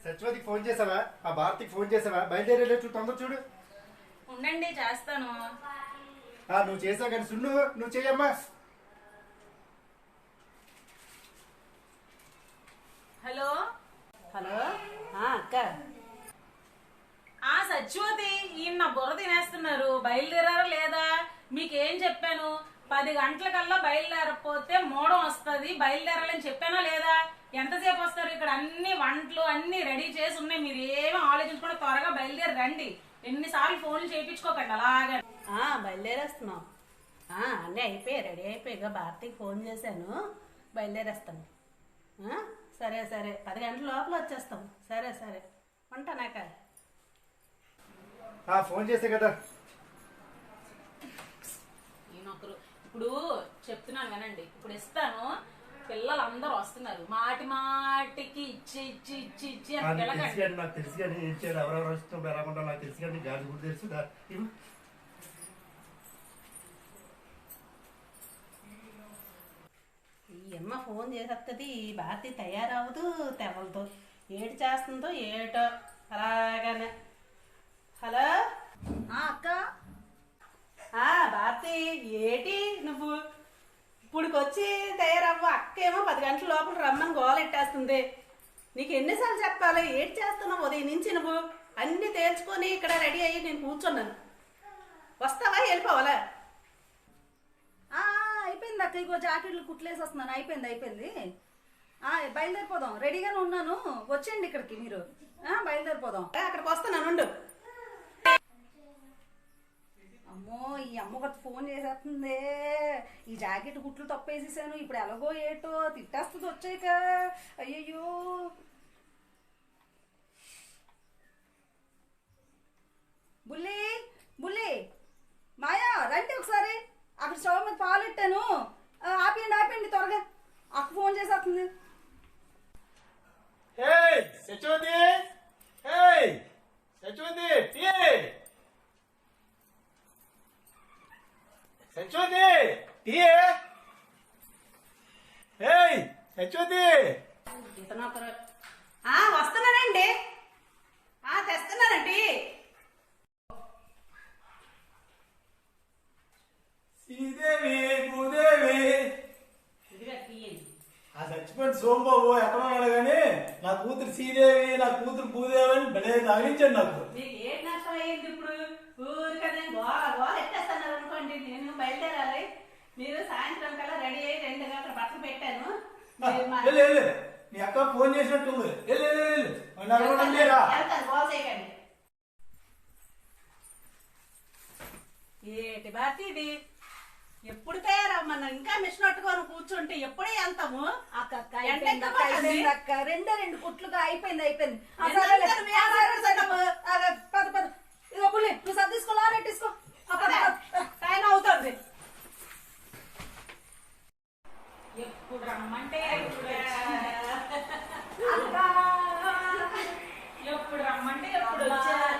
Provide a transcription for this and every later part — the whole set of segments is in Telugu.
సత్యవతికి ఫోన్ చేసావా? ఆ భారతికి ఫోన్ చేసావా? బయలుదేరేట్లు తొందర చూడు. ఉండండి చేస్తాను. నువ్వు చేసావు కానీ సున్ను నువ్వు చెయ్యమ్మా. హలో హలో అక్క. సత్యవతి, ఈయన నా బుర్ర తినేస్తున్నారు. బయలుదేరారా లేదా? మీకేం చెప్పాను? 10 గంటలకల్లా బయలుదేరకపోతే మోడం వస్తుంది, బయలుదేరాలని చెప్పానా లేదా? ఎంతసేపు వస్తారు? ఇక్కడ అన్ని వంటలు అన్ని రెడీ చేసి ఉన్నాయి, మీరు ఏమీ ఆలోచించకుండా త్వరగా బయలుదేరి రండి. ఎన్నిసార్లు ఫోన్లు చేయించుకోకండి అలాగే. బయలుదేరేస్తున్నాం. అన్నీ అయిపోయాయి, రెడీ అయిపోయిగా. భారతికి ఫోన్ చేశాను, బయలుదేరేస్తాను. సరే సరే, 10 గంటల లోపల వచ్చేస్తాం. సరే సరే, ఉంటానాక. ఫోన్ చేసే కదా. ఈయనొకరు ఇప్పుడు చెప్తున్నాను వినండి. ఇప్పుడు ఇస్తాను, పిల్లలు అందరూ వస్తున్నారు. మాటి మాటికి ఇచ్చి ఇచ్చి ఇచ్చి ఇచ్చి నాకు తెలుసు కానీ ఇచ్చాడు. ఎవరెవరు వస్తున్నప్పుడు ఎలా ఉంటావు నాకు తెలుసు కానీ గాలి కూడా తెలుసుదా. ఈ అమ్మ ఫోన్ చేసేస్తుంది, భారతి తయారవదు, తెవలదు, ఏడు చేస్తుందో ఏటో అలాగానే. హలో అక్క. భారతి, ఏటి నువ్వు ఇప్పుడుకొచ్చి తయారవ్వ? అక్కేమో 10 గంటల లోపల రమ్మని గోలెట్టేస్తుంది. నీకు ఎన్నిసార్లు చెప్పాలి? ఏటి చేస్తున్నావు ఉదయం నుంచి? నువ్వు అన్ని తేల్చుకొని ఇక్కడ రెడీ అయ్యి నేను కూర్చున్నాను. వస్తావా వెళ్ళిపోవాలా? అయిపోయింది అక్క, ఇగో జాకెట్లు కుట్లేసి వస్తున్నాను. అయిపోయింది. బయలుదేరిపోదాం. రెడీగానే ఉన్నాను, వచ్చేయండి ఇక్కడికి మీరు. బయలుదేరిపోదాం. అక్కడికి వస్తున్నాను. అమ్మో, ఈ అమ్మకి ఫోన్ చేసేస్తుంది. ఈ జాకెట్ కుట్లు తప్పేసేసాను. ఇప్పుడు ఎలాగో ఏటో తిట్టేస్తుంది వచ్చాక. అయ్యయ్యో, బుల్లి మాయా రండి ఒకసారి. అక్కడ స్టవ్ మీద పాలు పెట్టాను. ఆపేయండి త్వరగా. అక్క ఫోన్ చేసేస్తుంది. సత్యవతి, సత్యవతి, సత్యవతి, సత్యవతి. ఇతనొకరు. వస్తున్నానండి, తెస్తున్నానండి. శ్రీదేవి, భూదేవి. ఆ చచ్చిపోయిన సోమబాబు ఎక్కడ ఉన్నాడు కానీ నా కూతురు శ్రీదేవి, నా కూతురు భూదేవి అని భలే తగిలించండి నాకు. మీకు ఏ నష్టం అయ్యింది? ఇప్పుడు ఊరికనే గోల ఎట్టేస్తున్నారు అనుకోండి. నేను బయలుదేరాలి, మీరు సాయంత్రం కల్లా రెడీ అయ్యి 2 గంటల బట్టలు పెట్టాను. నీ అక్క ఫోన్ చేసినట్టు గోల చేయకండి. ఏటి భారతి ఇది? ఎప్పుడు తయారమ్మన్నా? ఇంకా మిషన్ పట్టుకొని కూర్చుంటే ఎప్పుడే వెళ్తాము? అక్క 2 కుట్లుగా అయిపోయింది. ఇదిగో బుల్లి, నువ్వు సర్ది తీసుకో, లారెట్టిసుకో. టైం అవుతుంది. ఎప్పుడు రమ్మంటే ఎప్పుడు రమ్మంటే ఎప్పుడు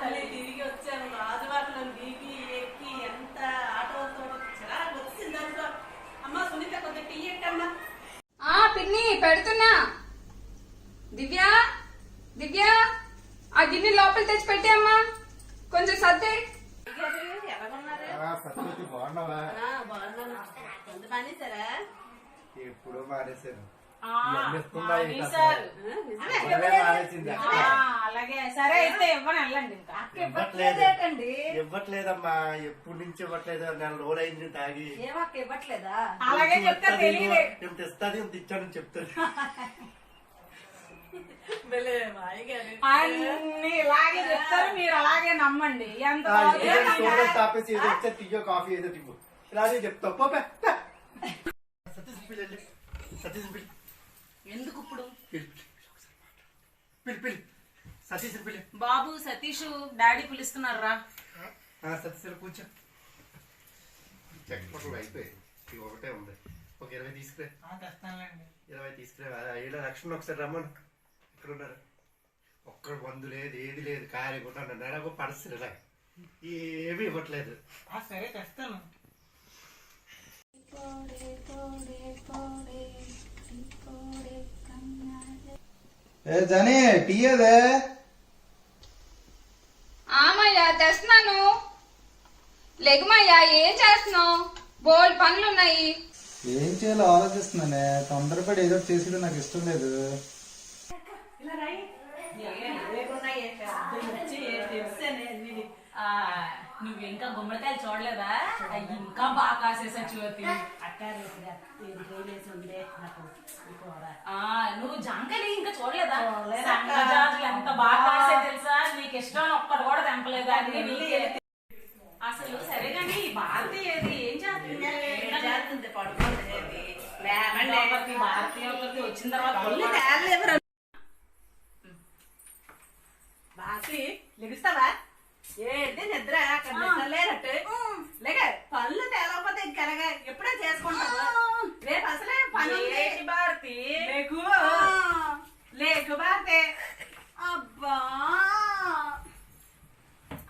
తల్లి తిరిగి వచ్చాను. రాజువారిలో దిగి ఎక్కి ఎంత ఆటోతో వచ్చింది అనుకో. అమ్మ సునీత కొంచెం టీ ఎట్టమ్మా. పిన్ని పెడుతున్నా. దివ్య ఆ గిన్నె లోపల తెచ్చి పెట్టే అమ్మా, కొంచెం సర్దే. సత్యవతి బాగున్నావా? కొంత మానేశారా? ఎప్పుడో మానేశాను. అలాగే సరే అయితే ఇవ్వని వెళ్ళండి. ఇవ్వట్లేదమ్మా, ఎప్పుడు నుంచి ఇవ్వట్లేదు. 4 రోజులు అయింది తాగి. ఏమక్క ఇవ్వట్లేదా? అలాగే చెప్తా, తెలియలే. ఎంత ఇస్తుంది ఎంత ఇచ్చానని చెప్తాను. అన్ని ఇలాగే చెప్తారు, మీరు అలాగే నమ్మండి. ఎంత తాపేసి ఏదో ఇచ్చా, టీయో కాఫీ ఏదో టిప్పు ఇలాగే చెప్తావు. సతీష్ ఎందుకు ఇప్పుడు? సతీష్ బాబు, సతీష్ డాడీ పిలుస్తున్నారు రా. సతీష్ కూర్చో. చెక్కపట్లు అయిపోయాయి, ఇవి ఒకటే ఉంది. ఒక 20 తీసుకురా. 20 తీసుకురా. 7 లక్షలు ఒకసారి రమ్మను. ఇక్కడ ఉన్నారు. ఒక్కడ మందు లేదు, ఏది లేదు, కాయకుండా నాకు పరిస్థితి ఇలా ఏమీ ఇవ్వట్లేదు. సరే తెస్తాను. ఏ జని టీ అదే ఆమయ్యా తెస్తున్నాను. లెగుమయ్యా, ఏం చేస్తున్నావు? బోల్ పనులున్నాయి. ఏం చేయాలో ఆలోచిస్తున్నానే. తొందరపడి ఏదో చేసేది నాకు ఇష్టం లేదు. నువ్వు ఇంకా గుమ్మడికాయలు చూడలేదా? ఇంకా బాగా కాసేసా జ్యోతి. నువ్వు జంకలి ఇంకా చూడలేదా? సంగజాజులు ఎంత బాగా కాసే తెలుసా? నీకు ఇష్టం ఒక్కటి కూడా తెంపలేదు. అన్ని నీకే. అసలు సరే కానీ భారతి ఏది ఏం చేస్తుంది? పడుకోలేదు. భారతి ఒకటి వచ్చిన తర్వాత బాసి లెగుస్తావా? ఏంటి నిద్ర అక్కడ నిద్ర లేనట్టు లేక పనులు తేలకపోతే ఇంకెలాగా ఎప్పుడే చేసుకుంటావు? రేపు అసలే పని భారతి లేకు లేకు భారతి. అబ్బా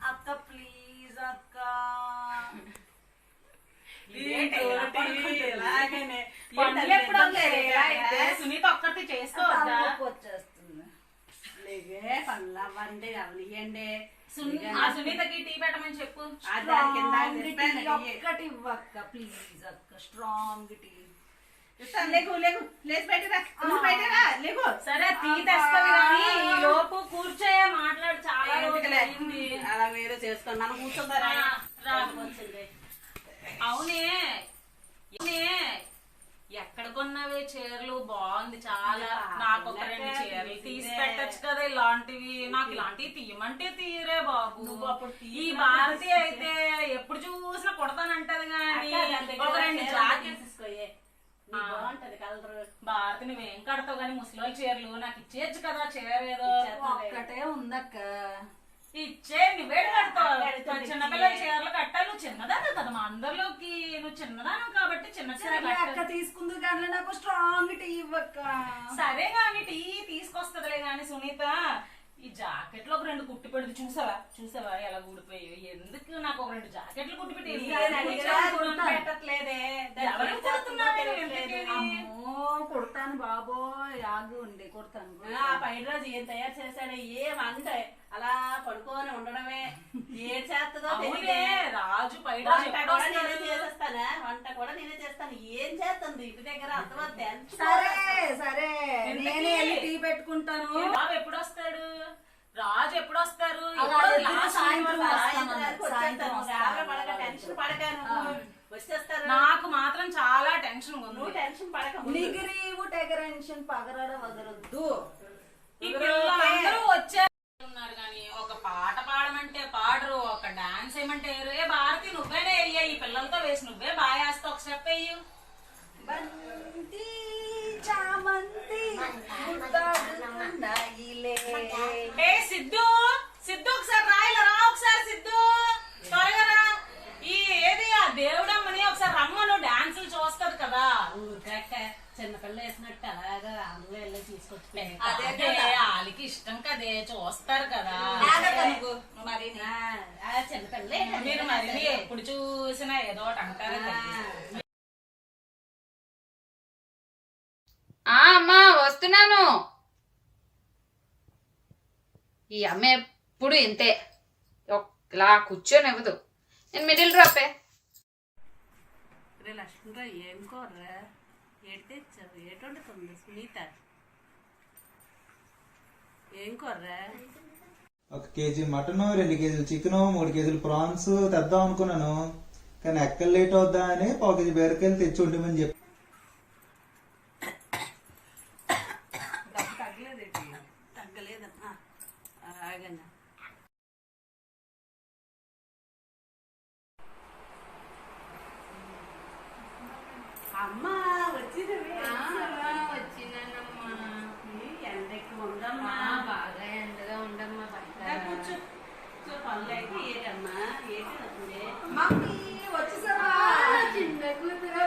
అక్క ప్లీజ్ అక్క సునీత ఒక్కటి చేసుకోవద్దా? వచ్చేస్తుంది లేగే పనులు అవ్వండి అవనియండి. సునీతకి టీ పెట్టమని చెప్పు. ఒక్కటి ఇవ్వక్క ప్లీజ్ అక్క స్ట్రాంగ్ టీ ఇస్తాను. లేకు లేకు లేచి బయటరా లేకు. సరే టీ తెస్తావు కానీ ఈ లోపు కూర్చోే మాట్లాడు. చాలా రోజులైంది. అలా వేరే చేసుకున్నాను కూర్చుంటారా? అవునే ఎక్కడ కొన్నావే చీరలు? బాగుంది చాలా. నాకు ఒక 2 చీరలు తీసి పెట్టచ్చు కదా ఇలాంటివి. నాకు ఇలాంటివి తీయమంటే తీయరే బాబు. ఈ భారతి అయితే ఎప్పుడు చూసినా కుడతానంటది కానీ ఒక 2 జాకెట్స్ తీసుకోయే. బాగుంటది కలర్. భారతి నువ్వేం కడతావు కానీ ముసలి చీరలు నాకు ఇచ్చేయచ్చు కదా. చీర ఏదో ఒక్కటే ఉందక్క. ఇచ్చే నువ్వే కడతావు. చిన్నపిల్లల చీరలు కట్టాలి. నువ్వు చిన్నదాను కదా మా అందరిలోకి. నువ్వు చిన్నదాను కాబట్టి చిన్న చీర అక్క తీసుకుంది కానీ నాకు స్ట్రాంగ్ టీ ఇవ్వక్క. సరే గాని టీ తీసుకొస్తదిలే గాని సునీత. ఈ జాకెట్లు ఒక 2 కుట్టి పెడితే చూసావా ఎలా ఊడిపోయి? ఎందుకు నాకు ఒక 2 జాకెట్లు కుట్టి పెట్టి పెట్టట్లేదే. కుడతాను బాబో ఆగి ఉండి కుడతాను. పైన రోజు ఏం తయారు చేశాడు? ఏమంటే అలా పడుకొని ఉండడమే. ఏం చేస్తుందో రాజు పైన చేసేస్తానా? వంట కూడా నేనే చేస్తాను. ఏం చేస్తుంది ఇంటి దగ్గర అర్థం? సరే సరే నేనే టీ పెట్టుకుంటాను. బాబు ఎప్పుడు వస్తాడు? రాజు ఎప్పుడు వస్తారు? నాకు మాత్రం చాలా టెన్షన్ ఉంది. టెన్షన్ పడక నిగిరీవు టెన్షన్ పగరడ వదలొద్దు. ఈ పిల్లలందరూ వచ్చారు కానీ ఒక పాట పాడమంటే పాడరు, ఒక డాన్స్ ఏమంటే ఏ భారతి నువ్వేనే వెయ్యి. ఈ పిల్లలతో వేసి నువ్వే బాగా వేస్తావు. ఒక స్టెప్ వెయ్యి. బంతి చామంతి సిద్ధు ఒకసారి రాయిలా రా. ఒకసారి సిద్ధు త్వరగా రా. ఈ ఏది ఆ దేవుడమ్మని ఒకసారి రమ్మను. డాన్సులు చూస్తది కదా. చిన్నపిల్ల వేసినట్టు అలాగా అందులో వెళ్ళి తీసుకొచ్చి అదే వాళ్ళకి ఇష్టం కదే చూస్తారు కదా. మరి చిన్నపిల్ల మీరు మరి ఎప్పుడు చూసినా ఏదో ఒకటి అంటారు కదా. అమ్మా వస్తున్నాను. ఈ అమ్మ ఎప్పుడు ఇంతే, ఇలా కూర్చొనివ్వదు. నేను మిడిల్ డ్రాపే. లక్ష్మణరావు ఏం కోర్రా? ఏడు తెచ్చావు? ఏటు వండుతుంది సునీత? ఏం కోర్రా? 1 కేజీ మటన్, 2 కేజీలు చికెన్, 3 కేజీలు ప్రాన్స్ తెద్దాం అనుకున్నాను. కానీ ఎక్కడ లేట్ అవుద్దా అని 1 కేజీ బీరకాయలు తెచ్చి ఉండమని చెప్పి. తగ్గలేదమ్మా ఆగన్నా. అమ్మా వచ్చినవే. వచ్చినానమ్మా. ఎండ ఎక్కువ ఉందమ్మా. బాగా ఎండగా ఉండమ్మా. కూర్చో. పనులు అయితే ఏటమ్మా? ఏంటి వచ్చేసావా? చిన్న కూతురు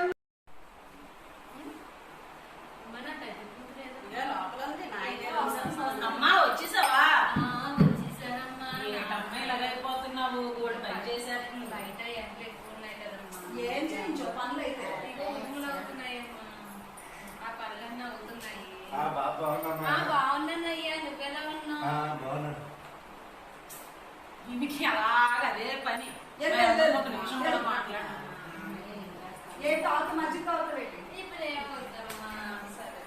ఏ తాగుతూ మజ్జిగ తాగుతూ పెట్టి ఇప్పుడు ఏమవుతారమ్మా? సరే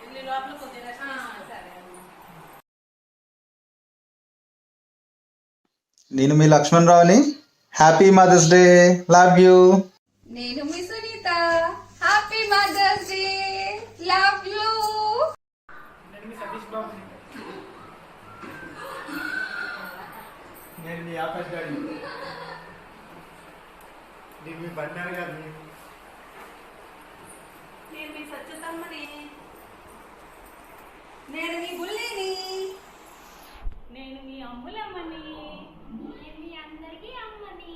వెళ్ళి లోపల కొద్దిగా rest తీసుకో. సరే అమ్మా. నేను మీ లక్ష్మణ్ రావుని. Happy Mother's Day. Love you. నేను మీ Sunitha. Happy Mother's Day. Love you. నేను మీ సతీష్ బాబు. నేను మీ ఆకాష్ గారి. నేను మీ బండారు గారిని. నేను మీ సత్యతమ్మని. నేను మీ బుల్లిని. నేను మీ అమ్ములమ్మని. నేను మీ అందరికీ అమ్మని.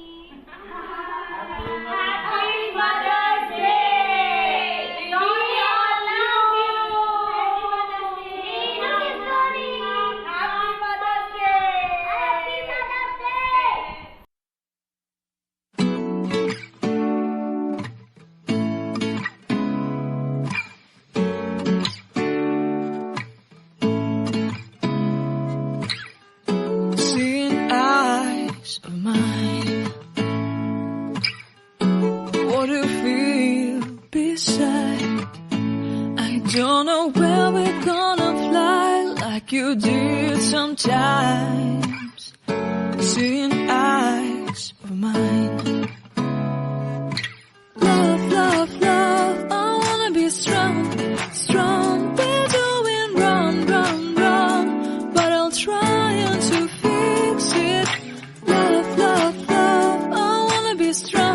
Seeing eyes of mine, what do you feel beside? I don't know where we're gonna fly like you did sometimes. Seeing eyes of mine, love, love, love, I wanna be strong, strong. We're doing wrong, wrong, wrong, but I'll try to fix it. Love, love, love, I wanna be strong.